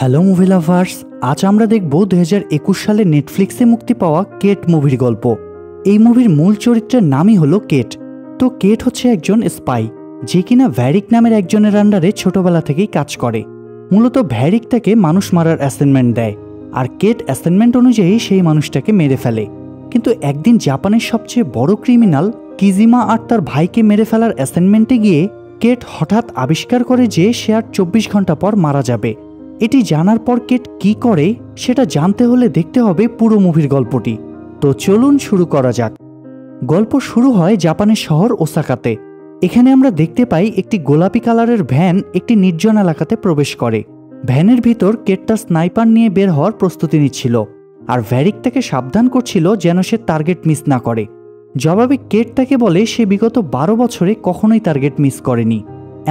Hello movie lovers, আজ আমরা দেখব 2021 সালে নেটফ্লিক্সে মুক্তি পাওয়া কেট মুভির গল্প। এই মুভির মূল চরিত্রের নামই হলো কেট। তো কেট হচ্ছে একজন স্পাই, যে কিনা ভ্যারিক নামের একজনের আন্ডারে ছোটবেলা থেকেই কাজ করে। মূলত ভ্যারিক তাকে মানুষ মারার অ্যাসাইনমেন্ট দেয়, আর কেট অ্যাসাইনমেন্ট অনুযায়ী সেই মানুষটাকে মেরে ফেলে। কিন্তু একদিন জাপানের সবচেয়ে বড় ক্রিমিনাল কিজিমা আর তার ভাইকে মেরে ফেলার অ্যাসাইনমেন্টে গিয়ে কেট হঠাৎ আবিষ্কার করে যে সে আর 24 ঘন্টা পর মারা যাবে। এটি জানার পর কেট কি করে সেটা জানতে হলে দেখতে হবে পুরো মুভির গল্পটি। তো চলুন শুরু করা যাক। গল্প শুরু হয় জাপানের শহর ওসাকাতে। এখানে আমরা দেখতে পাই একটি গোলাপি কালারের ভ্যান একটি নির্জন এলাকাতে প্রবেশ করে। ভ্যানের ভিতর কেট তার স্নাইপার নিয়ে বের হওয়ার প্রস্তুতি নিচ্ছিল, আর ভ্যারিক তাকে সাবধান করছিল যেন সে টার্গেট মিস না করে। জবাবে কেট তাকে বলে সে বিগত 12 বছরে কখনোই টার্গেট মিস করেনি।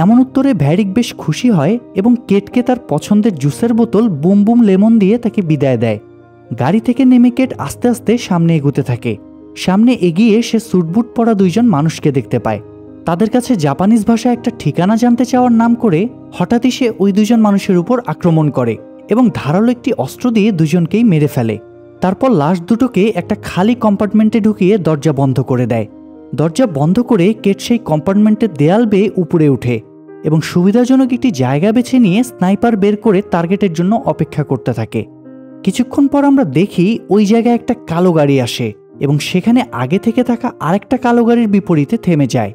এমন উত্তরে ভ্যারিক বেশ খুশি হয় এবং কেটকে তার পছন্দের জুসের বোতল বুম বুম লেমন দিয়ে তাকে বিদায় দেয়। গাড়ি থেকে নেমে কেট আস্তে আস্তে সামনে এগোতে থাকে। সামনে এগিয়ে সে স্যুটবুট পরা দুইজন মানুষকে দেখতে পায়। তাদের কাছে জাপানিজ ভাষায় একটা ঠিকানা জানতে চাওয়ার নাম করে হঠাৎই সে ওই দুজন মানুষের উপর আক্রমণ করে এবং ধারালো একটি অস্ত্র দিয়ে দুজনকেই মেরে ফেলে। তারপর লাশ দুটোকে একটা খালি কম্পার্টমেন্টে ঢুকিয়ে দরজা বন্ধ করে দেয়। দরজা বন্ধ করে কেট সেই কম্পার্টমেন্টের দেয়াল বেয়ে উপরে উঠে এবং সুবিধাজনক একটি জায়গা বেছে নিয়ে স্নাইপার বের করে টার্গেটের জন্য অপেক্ষা করতে থাকে। কিছুক্ষণ পর আমরা দেখি ওই জায়গায় একটা কালো গাড়ি আসে এবং সেখানে আগে থেকে থাকা আরেকটা কালো গাড়ির বিপরীতে থেমে যায়।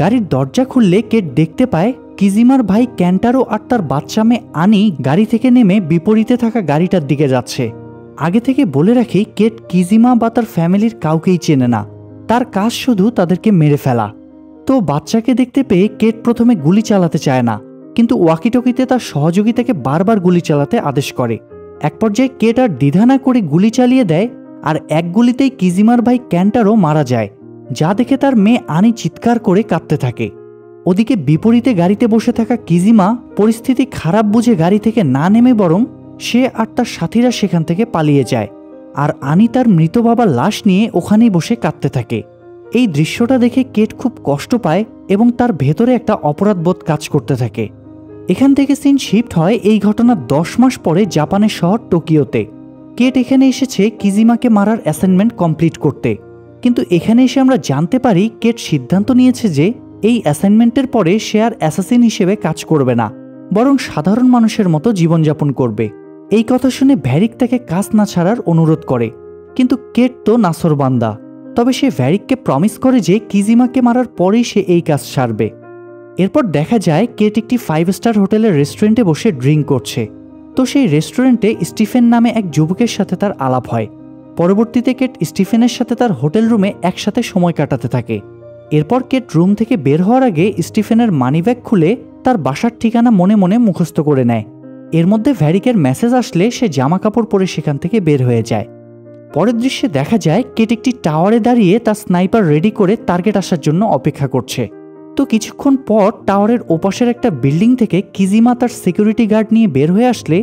গাড়ির দরজা খুললে কেট দেখতে পায় কিজিমার ভাই ক্যান্টারো আর তার বাচ্চা মেয়ে আনি গাড়ি থেকে নেমে বিপরীতে থাকা গাড়িটার দিকে যাচ্ছে। আগে থেকে বলে রাখি, কেট কিজিমা বা তার ফ্যামিলির কাউকেই চেনে না, তার কাজ শুধু তাদেরকে মেরে ফেলা। তো বাচ্চাকে দেখতে পেয়ে কেট প্রথমে গুলি চালাতে চায় না, কিন্তু ওয়াকিটকিতে তার সহযোগী তাকে বারবার গুলি চালাতে আদেশ করে। এক পর্যায়ে কেট আর দ্বিধা না করে গুলি চালিয়ে দেয়, আর এক গুলিতেই কিজিমার ভাই ক্যান্টারও মারা যায়, যা দেখে তার মেয়ে আনি চিৎকার করে কাঁদতে থাকে। ওদিকে বিপরীতে গাড়িতে বসে থাকা কিজিমা পরিস্থিতি খারাপ বুঝে গাড়ি থেকে না নেমে বরং সে আর তার সাথীরা সেখান থেকে পালিয়ে যায়, আর আনি তার মৃত বাবার লাশ নিয়ে ওখানেই বসে কাঁদতে থাকে। এই দৃশ্যটা দেখে কেট খুব কষ্ট পায় এবং তার ভেতরে একটা অপরাধবোধ কাজ করতে থাকে। এখান থেকে সিন শিফট হয় এই ঘটনার 10 মাস পরে জাপানের শহর টোকিওতে। কেট এখানে এসেছে কিজিমাকে মারার অ্যাসাইনমেন্ট কমপ্লিট করতে, কিন্তু এখানে এসে আমরা জানতে পারি কেট সিদ্ধান্ত নিয়েছে যে এই অ্যাসাইনমেন্টের পরে সে আর অ্যাসাসিন হিসেবে কাজ করবে না, বরং সাধারণ মানুষের মতো জীবনযাপন করবে। এই কথা শুনে ভ্যারিক তাকে কাজ না ছাড়ার অনুরোধ করে, কিন্তু কেট তো নাসরবান্দা। তবে সে ভ্যারিককে প্রমিস করে যে কিজিমাকে মারার পরেই সে এই কাজ সারবে। এরপর দেখা যায় কেট একটি 5 স্টার হোটেলের রেস্টুরেন্টে বসে ড্রিঙ্ক করছে। তো সেই রেস্টুরেন্টে স্টিফেন নামে এক যুবকের সাথে তার আলাপ হয়। পরবর্তীতে কেট স্টিফেনের সাথে তার হোটেল রুমে একসাথে সময় কাটাতে থাকে। এরপর কেট রুম থেকে বের হওয়ার আগে স্টিফেনের মানিব্যাগ খুলে তার বাসার ঠিকানা মনে মনে মুখস্থ করে নেয়। এর মধ্যে ভ্যারিকের মেসেজ আসলে সে জামা কাপড় পরে সেখান থেকে বের হয়ে যায়। পরের দৃশ্যে দেখা যায় কেট একটি টাওয়ারে দাঁড়িয়ে তার স্নাইপার রেডি করে টার্গেট আসার জন্য অপেক্ষা করছে। তো কিছুক্ষণ পর টাওয়ারের ওপাশের একটা বিল্ডিং থেকে কিজিমা তার সিকিউরিটি গার্ড নিয়ে বের হয়ে আসলে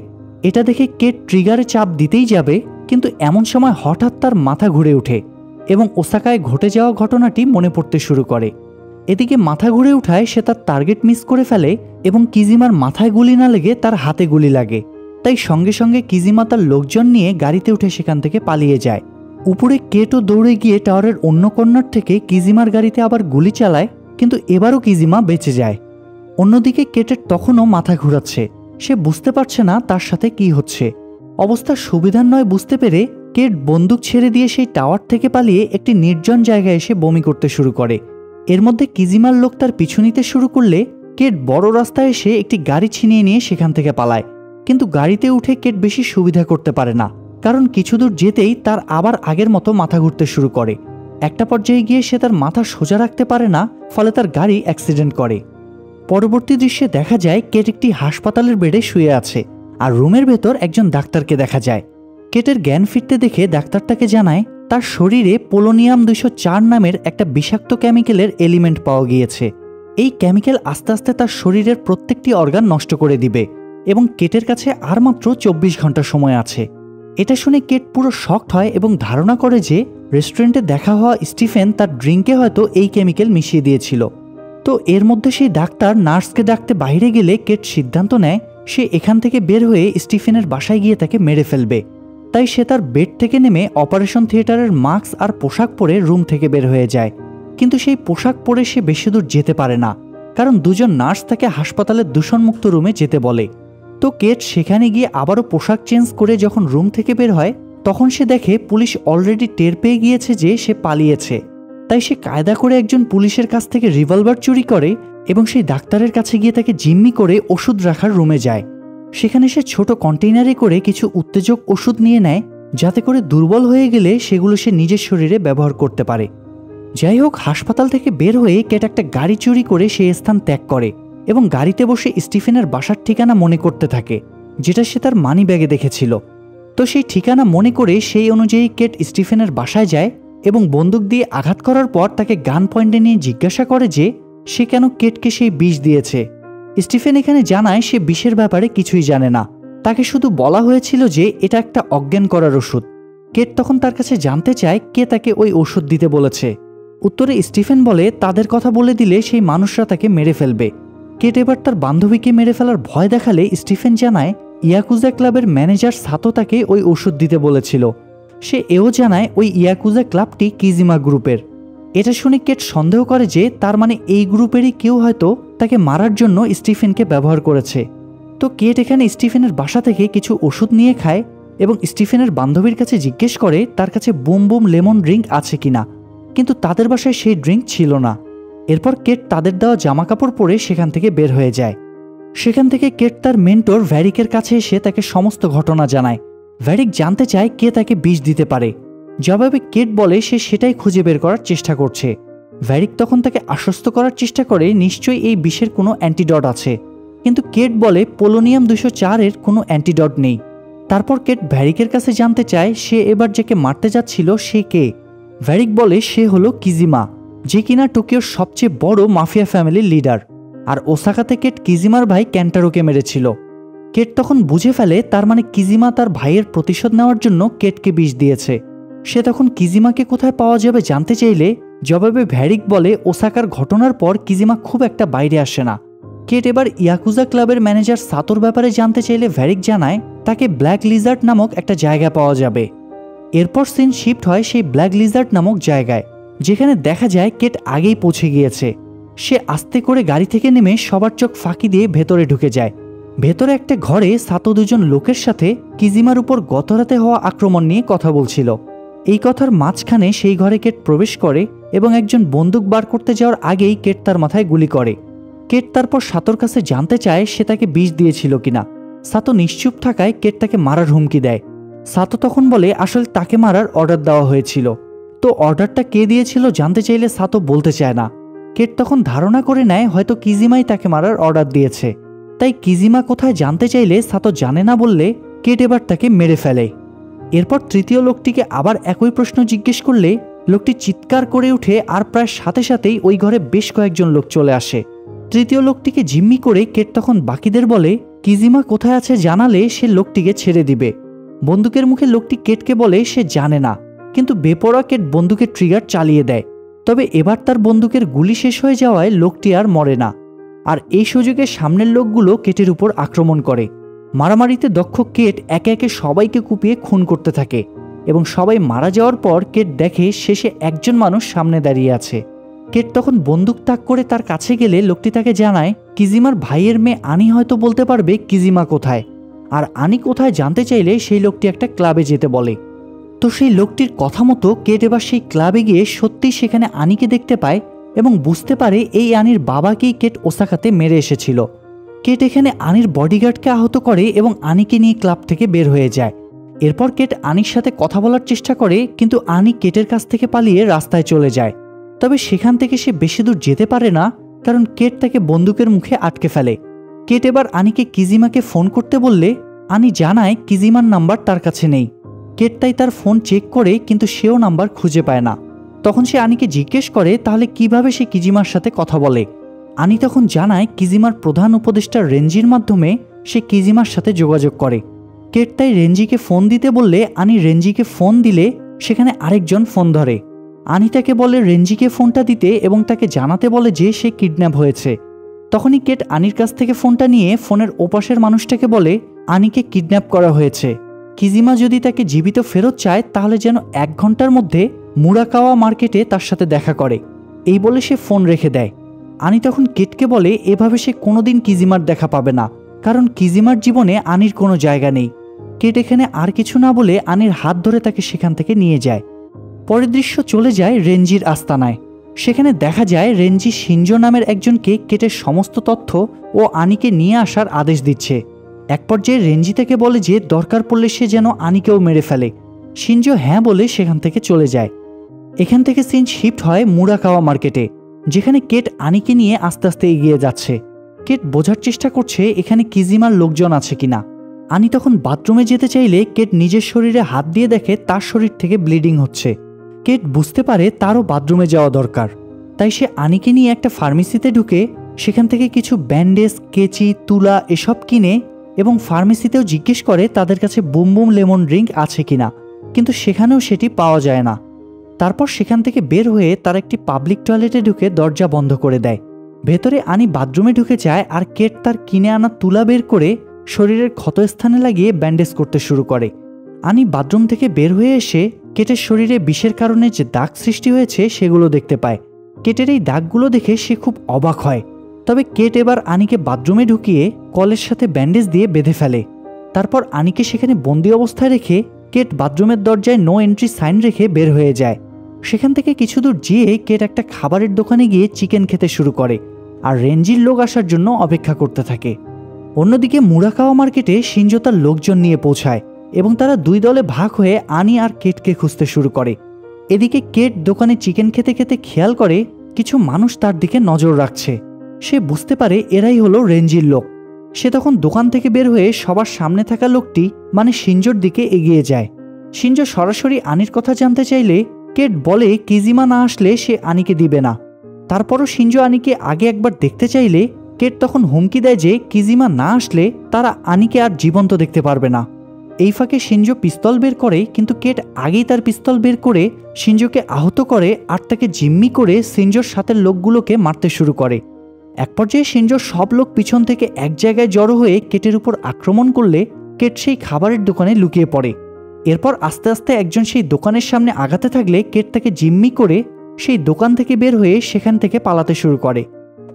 এটা দেখে কেট ট্রিগারে চাপ দিতেই যাবে, কিন্তু এমন সময় হঠাৎ তার মাথা ঘুরে ওঠে এবং ওসাকায় ঘটে যাওয়া ঘটনাটি মনে পড়তে শুরু করে। এদিকে মাথা ঘুরে উঠায় সে তার টার্গেট মিস করে ফেলে এবং কিজিমার মাথায় গুলি না লেগে তার হাতে গুলি লাগে। তাই সঙ্গে সঙ্গে কিজিমা তার লোকজন নিয়ে গাড়িতে উঠে সেখান থেকে পালিয়ে যায়। উপরে কেটও দৌড়ে গিয়ে টাওয়ারের অন্য কর্নার থেকে কিজিমার গাড়িতে আবার গুলি চালায়, কিন্তু এবারও কিজিমা বেঁচে যায়। অন্যদিকে কেটের তখনও মাথা ঘুরাচ্ছে, সে বুঝতে পারছে না তার সাথে কি হচ্ছে। অবস্থার সুবিধার নয় বুঝতে পেরে কেট বন্দুক ছেড়ে দিয়ে সেই টাওয়ার থেকে পালিয়ে একটি নির্জন জায়গায় এসে বমি করতে শুরু করে। এর মধ্যে কিজিমার লোক তার পিছু নিতে শুরু করলে কেট বড় রাস্তায় এসে একটি গাড়ি ছিনিয়ে নিয়ে সেখান থেকে পালায়। কিন্তু গাড়িতে উঠে কেট বেশি সুবিধা করতে পারে না, কারণ কিছু দূর যেতেই তার আবার আগের মতো মাথা ঘুরতে শুরু করে। একটা পর্যায়ে গিয়ে সে তার মাথা সোজা রাখতে পারে না, ফলে তার গাড়ি অ্যাক্সিডেন্ট করে। পরবর্তী দৃশ্যে দেখা যায় কেট একটি হাসপাতালের বেডে শুয়ে আছে, আর রুমের ভেতর একজন ডাক্তারকে দেখা যায়। কেটের জ্ঞান ফিরতে দেখে ডাক্তার তাকে জানায় তার শরীরে পোলোনিয়াম 204 নামের একটা বিষাক্ত কেমিক্যালের এলিমেন্ট পাওয়া গিয়েছে। এই কেমিক্যাল আস্তে আস্তে তার শরীরের প্রত্যেকটি অর্গান নষ্ট করে দিবে এবং কেটের কাছে আর মাত্র 24 ঘন্টা সময় আছে। এটা শুনে কেট পুরো শকড হয় এবং ধারণা করে যে রেস্টুরেন্টে দেখা হওয়া স্টিফেন তার ড্রিঙ্কে হয়তো এই কেমিক্যাল মিশিয়ে দিয়েছিল। তো এর মধ্যে সেই ডাক্তার নার্সকে ডাকতে বাইরে গেলে কেট সিদ্ধান্ত নেয় সে এখান থেকে বের হয়ে স্টিফেনের বাসায় গিয়ে তাকে মেরে ফেলবে। তাই সে তার বেড থেকে নেমে অপারেশন থিয়েটারের মাস্ক আর পোশাক পরে রুম থেকে বের হয়ে যায়। কিন্তু সেই পোশাক পরে সে বেশি দূর যেতে পারে না, কারণ দুজন নার্স তাকে হাসপাতালের দূষণমুক্ত রুমে যেতে বলে। তো কেট সেখানে গিয়ে আবারও পোশাক চেঞ্জ করে যখন রুম থেকে বের হয়, তখন সে দেখে পুলিশ অলরেডি টের পেয়ে গিয়েছে যে সে পালিয়েছে। তাই সে কায়দা করে একজন পুলিশের কাছ থেকে রিভলভার চুরি করে এবং সেই ডাক্তারের কাছে গিয়ে তাকে জিম্মি করে ওষুধ রাখার রুমে যায়। সেখানে সে ছোট কন্টেইনারে করে কিছু উত্তেজক ওষুধ নিয়ে নেয়, যাতে করে দুর্বল হয়ে গেলে সেগুলো সে নিজের শরীরে ব্যবহার করতে পারে। যাই হোক, হাসপাতাল থেকে বের হয়ে কেট একটা গাড়ি চুরি করে সেই স্থান ত্যাগ করে এবং গাড়িতে বসে স্টিফেনের বাসার ঠিকানা মনে করতে থাকে, যেটা সে তার মানি ব্যাগে দেখেছিল। তো সেই ঠিকানা মনে করে সেই অনুযায়ী কেট স্টিফেনের বাসায় যায় এবং বন্দুক দিয়ে আঘাত করার পর তাকে গান পয়েন্টে নিয়ে জিজ্ঞাসা করে যে সে কেন কেটকে সেই বিষ দিয়েছে। স্টিফেন এখানে জানায় সে বিষের ব্যাপারে কিছুই জানে না, তাকে শুধু বলা হয়েছিল যে এটা একটা অজ্ঞান করার ওষুধ। কেট তখন তার কাছে জানতে চায় কে তাকে ওই ওষুধ দিতে বলেছে। উত্তরে স্টিফেন বলে তাদের কথা বলে দিলে সেই মানুষরা তাকে মেরে ফেলবে। কেট এবার তার বান্ধবীকে মেরে ফেলার ভয় দেখালে স্টিফেন জানায় ইয়াকুজা ক্লাবের ম্যানেজার সাতো তাকে ওই ওষুধ দিতে বলেছিল। সে এও জানায় ওই ইয়াকুজা ক্লাবটি কিজিমা গ্রুপের। এটা শুনে কেট সন্দেহ করে যে তার মানে এই গ্রুপেরই কেউ হয়তো তাকে মারার জন্য স্টিফেনকে ব্যবহার করেছে। তো কেট এখানে স্টিফেনের বাসা থেকে কিছু ওষুধ নিয়ে খায় এবং স্টিফেনের বান্ধবীর কাছে জিজ্ঞেস করে তার কাছে বুম বুম লেমন ড্রিঙ্ক আছে কিনা, কিন্তু তাদের বাসায় সেই ড্রিঙ্ক ছিল না। এরপর কেট তাদের দেওয়া জামা কাপড় পরে সেখান থেকে বের হয়ে যায়। সেখান থেকে কেট তার মেন্টর ভ্যারিকের কাছে এসে তাকে সমস্ত ঘটনা জানায়। ভ্যারিক জানতে চায় কে তাকে বিষ দিতে পারে। জবাবে কেট বলে সে সেটাই খুঁজে বের করার চেষ্টা করছে। ভ্যারিক তখন তাকে আশ্বস্ত করার চেষ্টা করে নিশ্চয়ই এই বিষের কোনো অ্যান্টিডট আছে, কিন্তু কেট বলে পোলোনিয়াম 204-এর কোনো অ্যান্টিডট নেই। তারপর কেট ভ্যারিকের কাছে জানতে চায় সে এবার যাকে মারতে যাচ্ছিল সে কে। ভ্যারিক বলে সে হলো কিজিমা, যে কিনা টোকিওর সবচেয়ে বড় মাফিয়া ফ্যামিলির লিডার, আর ওসাকাতে কেট কিজিমার ভাই ক্যান্টারোকে মেরেছিল। কেট তখন বুঝে ফেলে তার মানে কিজিমা তার ভাইয়ের প্রতিশোধ নেওয়ার জন্য কেটকে বিষ দিয়েছে। সে তখন কিজিমাকে কোথায় পাওয়া যাবে জানতে চাইলে জবাবে ভ্যারিক বলে ওসাকার ঘটনার পর কিজিমা খুব একটা বাইরে আসে না। কেট এবার ইয়াকুজা ক্লাবের ম্যানেজার সাতোর ব্যাপারে জানতে চাইলে ভ্যারিক জানায় তাকে ব্ল্যাক লিজার্ড নামক একটা জায়গা পাওয়া যাবে। এরপর সিন শিফট হয় সেই ব্ল্যাক লিজার্ড নামক জায়গায়, যেখানে দেখা যায় কেট আগেই পৌঁছে গিয়েছে। সে আস্তে করে গাড়ি থেকে নেমে সবার চোখ ফাঁকি দিয়ে ভেতরে ঢুকে যায়। ভেতরে একটা ঘরে সাতো দুজন লোকের সাথে কিজিমার উপর গতরাতে হওয়া আক্রমণ নিয়ে কথা বলছিল। এই কথার মাঝখানে সেই ঘরে কেট প্রবেশ করে এবং একজন বন্দুক বার করতে যাওয়ার আগেই কেট তার মাথায় গুলি করে। কেট তারপর সাতোর কাছে জানতে চায় সে তাকে বিষ দিয়েছিল কিনা। সাতো নিশ্চুপ থাকায় কেট তাকে মারার হুমকি দেয়। সাতো তখন বলে আসলে তাকে মারার অর্ডার দেওয়া হয়েছিল। তো অর্ডারটা কে দিয়েছিল জানতে চাইলে সাতো বলতে চায় না। কেট তখন ধারণা করে নেয় হয়তো কিজিমাই তাকে মারার অর্ডার দিয়েছে। তাই কিজিমা কোথায় জানতে চাইলে সাতো জানে না বললে কেট এবার তাকে মেরে ফেলে। এরপর তৃতীয় লোকটিকে আবার একই প্রশ্ন জিজ্ঞেস করলে লোকটি চিৎকার করে উঠে আর প্রায় সাথে সাথেই ওই ঘরে বেশ কয়েকজন লোক চলে আসে। তৃতীয় লোকটিকে জিম্মি করে কেট তখন বাকিদের বলে কিজিমা কোথায় আছে জানালে সে লোকটিকে ছেড়ে দিবে। বন্দুকের মুখে লোকটি কেটকে বলে সে জানে না, কিন্তু বেপরোয়া কেট বন্দুকের ট্রিগার চালিয়ে দেয়। তবে এবার তার বন্দুকের গুলি শেষ হয়ে যাওয়ায় লোকটি আর মরে না। আর এই সুযোগে সামনের লোকগুলো কেটের উপর আক্রমণ করে। মারামারিতে দক্ষ কেট একে একে সবাইকে কুপিয়ে খুন করতে থাকে এবং সবাই মারা যাওয়ার পর কেট দেখে শেষে একজন মানুষ সামনে দাঁড়িয়ে আছে। কেট তখন বন্দুক তাক করে তার কাছে গেলে লোকটি তাকে জানায় কিজিমার ভাইয়ের মেয়ে আনি হয়তো বলতে পারবে কিজিমা কোথায়। আর আনি কোথায় জানতে চাইলে সেই লোকটি একটা ক্লাবে যেতে বলে। তো সেই লোকটির কথা মতো কেট এবার সেই ক্লাবে গিয়ে সত্যিই সেখানে আনিকে দেখতে পায় এবং বুঝতে পারে এই আনির বাবাকেই কেট ওসাকাতে মেরে এসেছিল। কেট এখানে আনির বডিগার্ডকে আহত করে এবং আনিকে নিয়ে ক্লাব থেকে বের হয়ে যায়। এরপর কেট আনির সাথে কথা বলার চেষ্টা করে, কিন্তু আনি কেটের কাছ থেকে পালিয়ে রাস্তায় চলে যায়। তবে সেখান থেকে সে বেশি দূর যেতে পারে না, কারণ কেট তাকে বন্দুকের মুখে আটকে ফেলে। কেট এবার আনিকে কিজিমাকে ফোন করতে বললে আনি জানায় কিজিমার নাম্বার তার কাছে নেই। কেট তাই তার ফোন চেক করে, কিন্তু সেও নাম্বার খুঁজে পায় না। তখন সে আনিকে জিজ্ঞেস করে তাহলে কিভাবে সে কিজিমার সাথে কথা বলে। আনি তখন জানায় কিজিমার প্রধান উপদেষ্টা রেঞ্জির মাধ্যমে সে কিজিমার সাথে যোগাযোগ করে। কেট তাই রেঞ্জিকে ফোন দিতে বললে আনি রেঞ্জিকে ফোন দিলে সেখানে আরেকজন ফোন ধরে। আনি তাকে বলে রেঞ্জিকে ফোনটা দিতে এবং তাকে জানাতে বলে যে সে কিডন্যাপ হয়েছে। তখনই কেট আনির কাছ থেকে ফোনটা নিয়ে ফোনের ওপাশের মানুষটাকে বলে আনিকে কিডন্যাপ করা হয়েছে, কিজিমা যদি তাকে জীবিত ফেরত চায় তাহলে যেন 1 ঘন্টার মধ্যে মুরাকাওয়া মার্কেটে তার সাথে দেখা করে। এই বলে সে ফোন রেখে দেয়। আনি তখন কেটকে বলে এভাবে সে কোনোদিন কিজিমার দেখা পাবে না, কারণ কিজিমার জীবনে আনির কোনো জায়গা নেই। কেট এখানে আর কিছু না বলে আনির হাত ধরে তাকে সেখান থেকে নিয়ে যায়। পরের দৃশ্য চলে যায় রেঞ্জির আস্তানায়। সেখানে দেখা যায় রেঞ্জি শিনজো নামের একজনকে কেটের সমস্ত তথ্য ও আনিকে নিয়ে আসার আদেশ দিচ্ছে। এক পর্যায়ে রেঞ্জি তাকে বলে যে দরকার পড়লে সে যেন আনিকেও মেরে ফেলে। শিনজো হ্যাঁ বলে সেখান থেকে চলে যায়। এখান থেকে সিন শিফট হয় মুরাকাওয়া মার্কেটে, যেখানে কেট আনিকে নিয়ে আস্তে আস্তে এগিয়ে যাচ্ছে। কেট বোঝার চেষ্টা করছে এখানে কিজিমার লোকজন আছে কিনা। আনি তখন বাথরুমে যেতে চাইলে কেট নিজের শরীরে হাত দিয়ে দেখে তার শরীর থেকে ব্লিডিং হচ্ছে। কেট বুঝতে পারে তারও বাথরুমে যাওয়া দরকার, তাই সে আনিকে নিয়ে একটা ফার্মেসিতে ঢুকে সেখান থেকে কিছু ব্যান্ডেজ, কেচি, তুলা এসব কিনে এবং ফার্মেসিতেও জিজ্ঞেস করে তাদের কাছে বুম বুম লেমন ড্রিঙ্ক আছে কিনা, কিন্তু সেখানেও সেটি পাওয়া যায় না। তারপর সেখান থেকে বের হয়ে তার একটি পাবলিক টয়লেটে ঢুকে দরজা বন্ধ করে দেয়। ভেতরে আনি বাথরুমে ঢুকে যায় আর কেট তার কিনে আনা তুলা বের করে শরীরের ক্ষতস্থানে লাগিয়ে ব্যান্ডেজ করতে শুরু করে। আনি বাথরুম থেকে বের হয়ে এসে কেটের শরীরে বিষের কারণে যে দাগ সৃষ্টি হয়েছে সেগুলো দেখতে পায়। কেটের এই দাগগুলো দেখে সে খুব অবাক হয়। তবে কেট এবার আনিকে বাথরুমে ঢুকিয়ে কলের সাথে ব্যান্ডেজ দিয়ে বেঁধে ফেলে। তারপর আনিকে সেখানে বন্দি অবস্থায় রেখে কেট বাথরুমের দরজায় নো এন্ট্রি সাইন রেখে বের হয়ে যায়। সেখান থেকে কিছু দূর যেয়ে কেট একটা খাবারের দোকানে গিয়ে চিকেন খেতে শুরু করে আর রেঞ্জির লোক আসার জন্য অপেক্ষা করতে থাকে। অন্যদিকে মুরাকাওয়া মার্কেটে শিনজো তার লোকজন নিয়ে পৌঁছায় এবং তারা 2 দলে ভাগ হয়ে আনি আর কেটকে খুঁজতে শুরু করে। এদিকে কেট দোকানে চিকেন খেতে খেতে খেয়াল করে কিছু মানুষ তার দিকে নজর রাখছে। সে বুঝতে পারে এরাই হলো রেঞ্জির লোক। সে তখন দোকান থেকে বের হয়ে সবার সামনে থাকা লোকটি মানে শিনজোর দিকে এগিয়ে যায়। শিনজো সরাসরি আনির কথা জানতে চাইলে কেট বলে কিজিমা না আসলে সে আনিকে দিবে না। তারপরও শিনজো আনিকে আগে একবার দেখতে চাইলে কেট তখন হুমকি দেয় যে কিজিমা না আসলে তারা আনিকে আর জীবন্ত দেখতে পারবে না। এই ফাঁকে শিনজো পিস্তল বের করে, কিন্তু কেট আগেই তার পিস্তল বের করে শিনজোকে আহত করে আর তাকে জিম্মি করে শিনজোর সাথে লোকগুলোকে মারতে শুরু করে। এক পর্যায়ে শিনজোর সব লোক পিছন থেকে এক জায়গায় জড়ো হয়ে কেটের উপর আক্রমণ করলে কেট সেই খাবারের দোকানে লুকিয়ে পড়ে। এরপর আস্তে আস্তে একজন সেই দোকানের সামনে আগাতে থাকলে কেট তাকে জিম্মি করে সেই দোকান থেকে বের হয়ে সেখান থেকে পালাতে শুরু করে।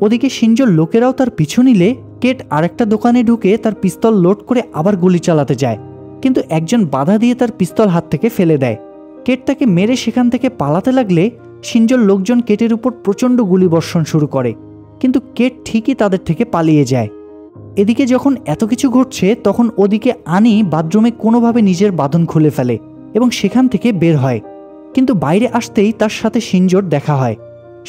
ওদিকে শিনজোর লোকেরাও তার পিছু নিলে কেট আরেকটা দোকানে ঢুকে তার পিস্তল লোড করে আবার গুলি চালাতে যায়, কিন্তু একজন বাধা দিয়ে তার পিস্তল হাত থেকে ফেলে দেয়। কেট তাকে মেরে সেখান থেকে পালাতে লাগলে শিনজোর লোকজন কেটের উপর প্রচণ্ড গুলিবর্ষণ শুরু করে, কিন্তু কেট ঠিকই তাদের থেকে পালিয়ে যায়। এদিকে যখন এত কিছু ঘটছে তখন ওদিকে আনি বাথরুমে কোনোভাবে নিজের বাঁধন খুলে ফেলে এবং সেখান থেকে বের হয়, কিন্তু বাইরে আসতেই তার সাথে শিনজোর দেখা হয়।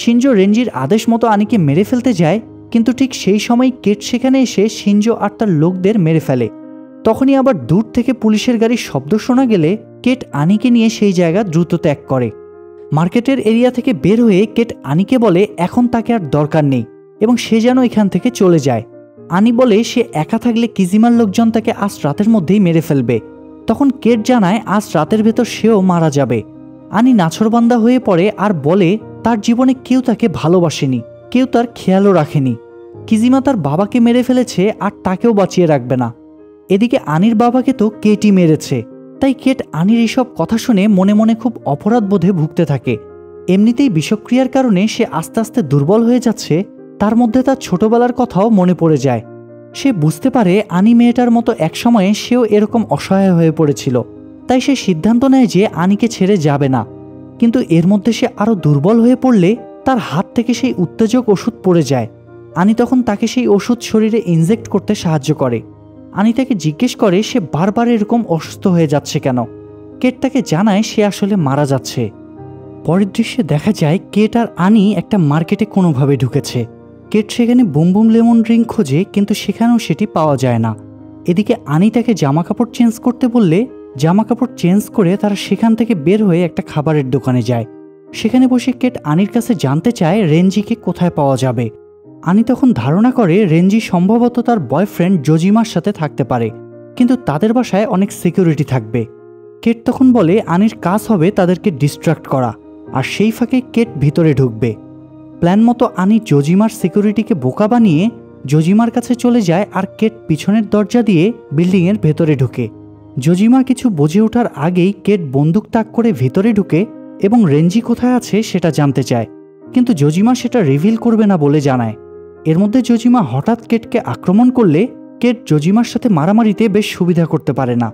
শিনজো রেঞ্জির আদেশ মতো আনিকে মেরে ফেলতে যায়, কিন্তু ঠিক সেই সময় কেট সেখানে এসে শিনজো আর তার লোকদের মেরে ফেলে। তখনই আবার দূর থেকে পুলিশের গাড়ির শব্দ শোনা গেলে কেট আনিকে নিয়ে সেই জায়গা দ্রুত ত্যাগ করে। মার্কেটের এরিয়া থেকে বের হয়ে কেট আনিকে বলে এখন তাকে আর দরকার নেই এবং সে যেন এখান থেকে চলে যায়। আনি বলে সে একা থাকলে কিজিমার লোকজন তাকে আজ রাতের মধ্যেই মেরে ফেলবে। তখন কেট জানায় আজ রাতের ভেতর সেও মারা যাবে। আনি নাছরবান্দা হয়ে পড়ে আর বলে তার জীবনে কেউ তাকে ভালোবাসেনি, কেউ তার খেয়ালও রাখেনি। কিজিমা তার বাবাকে মেরে ফেলেছে আর তাকেও বাঁচিয়ে রাখবে না। এদিকে আনির বাবাকে তো কেটই মেরেছে। তাই কেট আনির এইসব কথা শুনে মনে মনে খুব অপরাধ বোধে ভুগতে থাকে। এমনিতেই বিষক্রিয়ার কারণে সে আস্তে আস্তে দুর্বল হয়ে যাচ্ছে, তার মধ্যে তার ছোটবেলার কথাও মনে পড়ে যায়। সে বুঝতে পারে আনি মেয়েটার মতো একসময়ে সেও এরকম অসহায় হয়ে পড়েছিল, তাই সে সিদ্ধান্ত নেয় যে আনিকে ছেড়ে যাবে না। কিন্তু এর মধ্যে সে আরও দুর্বল হয়ে পড়লে তার হাত থেকে সেই উত্তেজক ওষুধ পড়ে যায়। আনি তখন তাকে সেই ওষুধ শরীরে ইনজেক্ট করতে সাহায্য করে। আনি তাকে জিজ্ঞেস করে সে বারবার এরকম অসুস্থ হয়ে যাচ্ছে কেন। কেট তাকে জানায় সে আসলে মারা যাচ্ছে। পরের দৃশ্যে দেখা যায় কেট আর আনি একটা মার্কেটে কোনোভাবে ঢুকেছে। কেট সেখানে বুম বুম লেমন ড্রিঙ্ক খোঁজে, কিন্তু সেখানেও সেটি পাওয়া যায় না। এদিকে আনি তাকে জামা কাপড় চেঞ্জ করতে বললে জামা কাপড় চেঞ্জ করে তারা সেখান থেকে বের হয়ে একটা খাবারের দোকানে যায়। সেখানে বসে কেট আনির কাছে জানতে চায় রেঞ্জিকে কোথায় পাওয়া যাবে। আনি তখন ধারণা করে রেঞ্জি সম্ভবত তার বয়ফ্রেন্ড জোজিমার সাথে থাকতে পারে, কিন্তু তাদের বাসায় অনেক সিকিউরিটি থাকবে। কেট তখন বলে আনির কাজ হবে তাদেরকে ডিস্ট্রাক্ট করা, আর সেই ফাঁকে কেট ভিতরে ঢুকবে। প্ল্যান মতো আনি জোজিমার সিকিউরিটিকে বোকা বানিয়ে জোজিমার কাছে চলে যায় আর কেট পিছনের দরজা দিয়ে বিল্ডিংয়ের ভেতরে ঢুকে। জোজিমা কিছু বুঝে ওঠার আগেই কেট বন্দুক তাক করে ভেতরে ঢুকে এবং রেঞ্জি কোথায় আছে সেটা জানতে চায়, কিন্তু জোজিমা সেটা রিভিল করবে না বলে জানায়। এর মধ্যে জোজিমা হঠাৎ কেটকে আক্রমণ করলে কেট জোজিমার সাথে মারামারিতে বেশ সুবিধা করতে পারে না।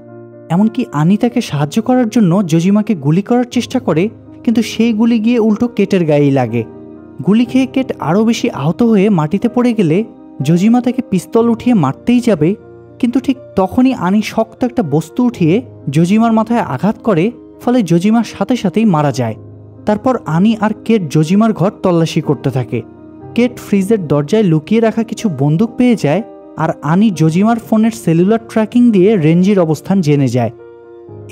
এমনকি আনি তাকে সাহায্য করার জন্য জোজিমাকে গুলি করার চেষ্টা করে, কিন্তু সেই গুলি গিয়ে উল্টো কেটের গায়েই লাগে। গুলি খেয়ে কেট আরও বেশি আহত হয়ে মাটিতে পড়ে গেলে জোজিমা তাকে পিস্তল উঠিয়ে মারতেই যাবে, কিন্তু ঠিক তখনই আনি শক্ত একটা বস্তু উঠিয়ে জোজিমার মাথায় আঘাত করে, ফলে জোজিমার সাথে সাথেই মারা যায়। তারপর আনি আর কেট জোজিমার ঘর তল্লাশি করতে থাকে। কেট ফ্রিজের দরজায় লুকিয়ে রাখা কিছু বন্দুক পেয়ে যায়, আর আনি জোজিমার ফোনের সেলুলার ট্র্যাকিং দিয়ে রেঞ্জির অবস্থান জেনে যায়।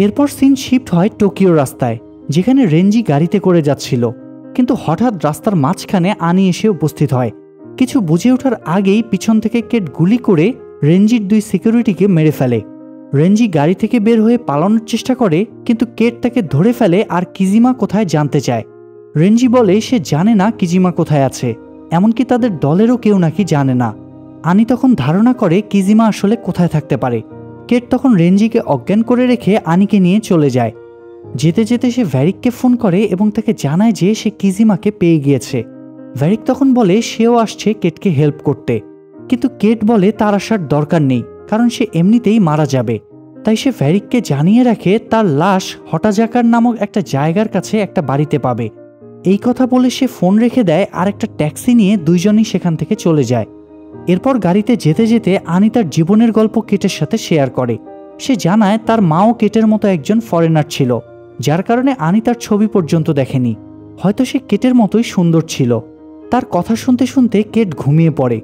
এরপর সিন শিফট হয় টোকিও রাস্তায়, যেখানে রেঞ্জি গাড়িতে করে যাচ্ছিল, কিন্তু হঠাৎ রাস্তার মাঝখানে আনি এসে উপস্থিত হয়। কিছু বুঝে ওঠার আগেই পিছন থেকে কেট গুলি করে রেঞ্জির 2 সিকিউরিটিকে মেরে ফেলে। রেঞ্জি গাড়ি থেকে বের হয়ে পালানোর চেষ্টা করে, কিন্তু কেট তাকে ধরে ফেলে আর কিজিমা কোথায় জানতে চায়। রেঞ্জি বলে সে জানে না কিজিমা কোথায় আছে, এমনকি তাদের দলেরও কেউ নাকি জানে না। আনি তখন ধারণা করে কিজিমা আসলে কোথায় থাকতে পারে। কেট তখন রেঞ্জিকে অজ্ঞান করে রেখে আনিকে নিয়ে চলে যায়। যেতে যেতে সে ভ্যারিককে ফোন করে এবং তাকে জানায় যে সে কিজিমাকে পেয়ে গিয়েছে। ভ্যারিক তখন বলে সেও আসছে কেটকে হেল্প করতে, কিন্তু কেট বলে তার আসার দরকার নেই, কারণ সে এমনিতেই মারা যাবে। তাই সে ভ্যারিককে জানিয়ে রাখে তার লাশ হটাজাকার নামক একটা জায়গার কাছে একটা বাড়িতে পাবে। এই কথা বলে সে ফোন রেখে দেয় আর একটা ট্যাক্সি নিয়ে দুইজনই সেখান থেকে চলে যায়। এরপর গাড়িতে যেতে যেতে আনি তার জীবনের গল্প কেটের সাথে শেয়ার করে। সে জানায় তার মাও কেটের মতো একজন ফরেনার ছিল, যার কারণে আনি তার ছবি পর্যন্ত দেখেনি। হয়তো সে কেটের মতোই সুন্দর ছিল। তার কথা শুনতে শুনতে কেট ঘুমিয়ে পড়ে,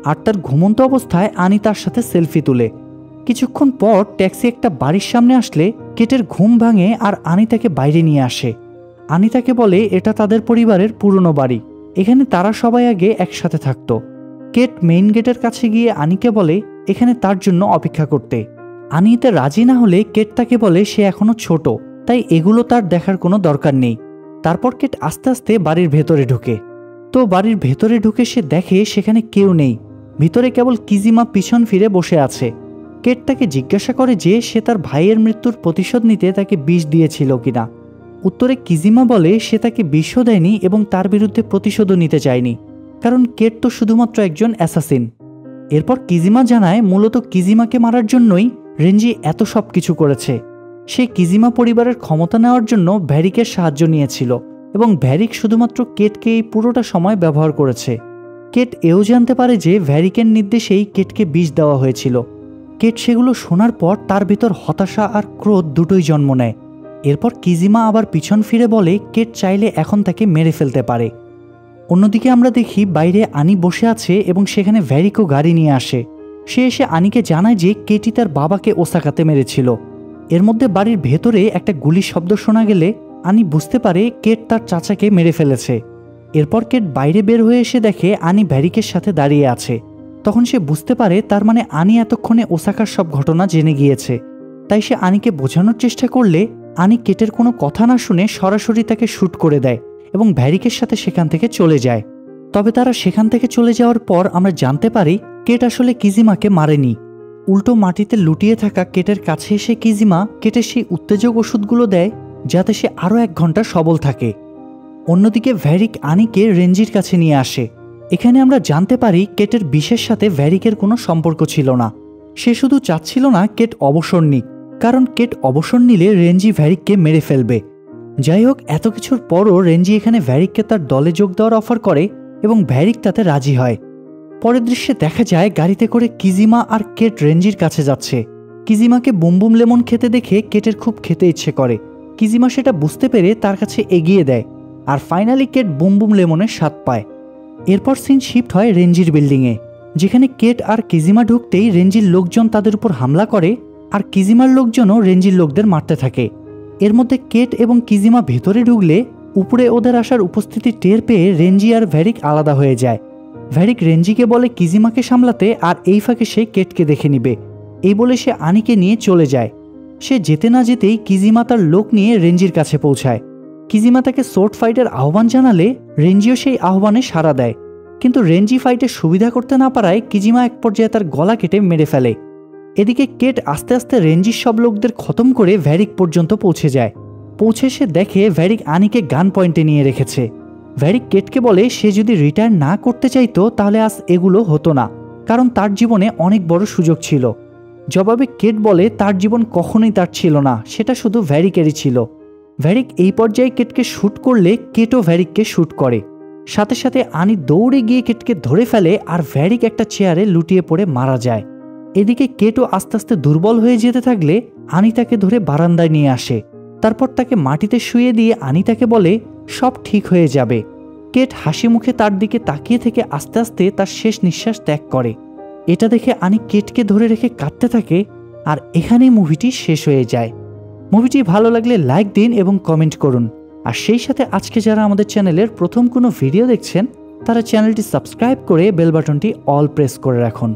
আর তার ঘুমন্ত অবস্থায় আনি তার সাথে সেলফি তুলে। কিছুক্ষণ পর ট্যাক্সি একটা বাড়ির সামনে আসলে কেটের ঘুম ভাঙে আর আনি তাকে বাইরে নিয়ে আসে। আনি তাকে বলে এটা তাদের পরিবারের পুরনো বাড়ি, এখানে তারা সবাই আগে একসাথে থাকতো। কেট মেইন গেটের কাছে গিয়ে আনিকে বলে এখানে তার জন্য অপেক্ষা করতে। আনি এতে রাজি না হলে কেট তাকে বলে সে এখনো ছোট, তাই এগুলো তার দেখার কোনো দরকার নেই। তারপর কেট আস্তে আস্তে বাড়ির ভেতরে ঢুকে। তো বাড়ির ভেতরে ঢুকে সে দেখে সেখানে কেউ নেই, ভিতরে কেবল কিজিমা পিছন ফিরে বসে আছে। কেট তাকে জিজ্ঞাসা করে যে সে তার ভাইয়ের মৃত্যুর প্রতিশোধ নিতে তাকে বিষ দিয়েছিল কিনা। উত্তরে কিজিমা বলে সে তাকে বিষও দেয়নি এবং তার বিরুদ্ধে প্রতিশোধও নিতে চায়নি, কারণ কেট তো শুধুমাত্র একজন অ্যাসাসিন। এরপর কিজিমা জানায় মূলত কিজিমাকে মারার জন্যই রেঞ্জি এত সব কিছু করেছে। সে কিজিমা পরিবারের ক্ষমতা নেওয়ার জন্য ভ্যারিকের সাহায্য নিয়েছিল এবং ভ্যারিক শুধুমাত্র কেটকে এই পুরোটা সময় ব্যবহার করেছে। কেট এও জানতে পারে যে ভ্যারিকের নির্দেশেই কেটকে বিষ দেওয়া হয়েছিল। কেট সেগুলো শোনার পর তার ভিতর হতাশা আর ক্রোধ দুটোই জন্ম নেয়। এরপর কিজিমা আবার পিছন ফিরে বলে কেট চাইলে এখন তাকে মেরে ফেলতে পারে। অন্যদিকে আমরা দেখি বাইরে আনি বসে আছে এবং সেখানে ভ্যারিকও গাড়ি নিয়ে আসে। সে এসে আনিকে জানায় যে কেটি তার বাবাকে ওসাকাতে মেরেছিল। এর মধ্যে বাড়ির ভেতরে একটা গুলির শব্দ শোনা গেলে আনি বুঝতে পারে কেট তার চাচাকে মেরে ফেলেছে। এরপর কেট বাইরে বের হয়ে এসে দেখে আনি ভ্যারিকের সাথে দাঁড়িয়ে আছে। তখন সে বুঝতে পারে তার মানে আনি এতক্ষণে ওসাকার সব ঘটনা জেনে গিয়েছে। তাই সে আনিকে বোঝানোর চেষ্টা করলে আনি কেটের কোনো কথা না শুনে সরাসরি তাকে শ্যুট করে দেয় এবং ভ্যারিকের সাথে সেখান থেকে চলে যায়। তবে তারা সেখান থেকে চলে যাওয়ার পর আমরা জানতে পারি কেট আসলে কিজিমাকে মারেনি। উল্টো মাটিতে লুটিয়ে থাকা কেটের কাছে এসে কিজিমা কেটের সেই উত্তেজক ওষুধগুলো দেয় যাতে সে আরও 1 ঘন্টা সবল থাকে। অন্যদিকে ভ্যারিক আনিকে রেঞ্জির কাছে নিয়ে আসে। এখানে আমরা জানতে পারি কেটের বিষের সাথে ভ্যারিকের কোনো সম্পর্ক ছিল না। সে শুধু চাচ্ছিল না কেট অবসর নিক, কারণ কেট অবসর নিলে রেঞ্জি ভ্যারিককে মেরে ফেলবে। যাই হোক, এত কিছুর পরও রেঞ্জি এখানে ভ্যারিককে তার দলে যোগ দেওয়ার অফার করে এবং ভ্যারিক তাতে রাজি হয়। পরের দৃশ্যে দেখা যায় গাড়িতে করে কিজিমা আর কেট রেঞ্জির কাছে যাচ্ছে। কিজিমাকে বুমবুম লেমন খেতে দেখে কেটের খুব খেতে ইচ্ছে করে। কিজিমা সেটা বুঝতে পেরে তার কাছে এগিয়ে দেয়, আর ফাইনালি কেট বুমবুম লেমনের স্বাদ পায়। এরপর সিন শিফট হয় রেঞ্জির বিল্ডিংয়ে, যেখানে কেট আর কিজিমা ঢুকতেই রেঞ্জির লোকজন তাদের উপর হামলা করে আর কিজিমার লোকজনও রেঞ্জির লোকদের মারতে থাকে। এর মধ্যে কেট এবং কিজিমা ভেতরে ঢুকলে উপরে ওদের আসার উপস্থিতি টের পেয়ে রেঞ্জি আর ভ্যারিক আলাদা হয়ে যায়। ভ্যারিক রেঞ্জিকে বলে কিজিমাকে সামলাতে আর এই ফাঁকে সে কেটকে দেখে নিবে। এই বলে সে আনিকে নিয়ে চলে যায়। সে যেতে না যেতেই কিজিমা তার লোক নিয়ে রেঞ্জির কাছে পৌঁছায়। কিজিমা তাকে সোর্ড ফাইটের আহ্বান জানালে রেঞ্জিও সেই আহ্বানে সাড়া দেয়, কিন্তু রেঞ্জি ফাইটের সুবিধা করতে না পারায় কিজিমা এক পর্যায়ে তার গলা কেটে মেরে ফেলে। এদিকে কেট আস্তে আস্তে রেঞ্জির সব লোকদের খতম করে ভ্যারিক পর্যন্ত পৌঁছে যায়। পৌঁছে সে দেখে ভ্যারিক আনিকে গান পয়েন্টে নিয়ে রেখেছে। ভ্যারিক কেটকে বলে সে যদি রিটায়ার না করতে চাইতো তাহলে আজ এগুলো হতো না, কারণ তার জীবনে অনেক বড় সুযোগ ছিল। জবাবে কেট বলে তার জীবন কখনোই তার ছিল না, সেটা শুধু ভ্যারিকেরই ছিল। ভ্যারিক এই পর্যায়ে কেটকে শ্যুট করলে কেটও ভ্যারিককে শ্যুট করে। সাথে সাথে আনি দৌড়ে গিয়ে কেটকে ধরে ফেলে আর ভ্যারিক একটা চেয়ারে লুটিয়ে পড়ে মারা যায়। এদিকে কেটও আস্তে আস্তে দুর্বল হয়ে যেতে থাকলে আনি তাকে ধরে বারান্দায় নিয়ে আসে। তারপর তাকে মাটিতে শুয়ে দিয়ে আনি তাকে বলে সব ঠিক হয়ে যাবে। কেট হাসি মুখে তার দিকে তাকিয়ে থেকে আস্তে আস্তে তার শেষ নিঃশ্বাস ত্যাগ করে। এটা দেখে আনি কেটকে ধরে রেখে কাঁদতে থাকে, আর এখানেই মুভিটি শেষ হয়ে যায়। মুভিটি ভালো লাগলে লাইক দিন এবং কমেন্ট করুন। আর সেই সাথে আজকে যারা আমাদের চ্যানেলের প্রথম কোনো ভিডিও দেখছেন তারা চ্যানেলটি সাবস্ক্রাইব করে বেল বাটনটি অল প্রেস করে রাখুন।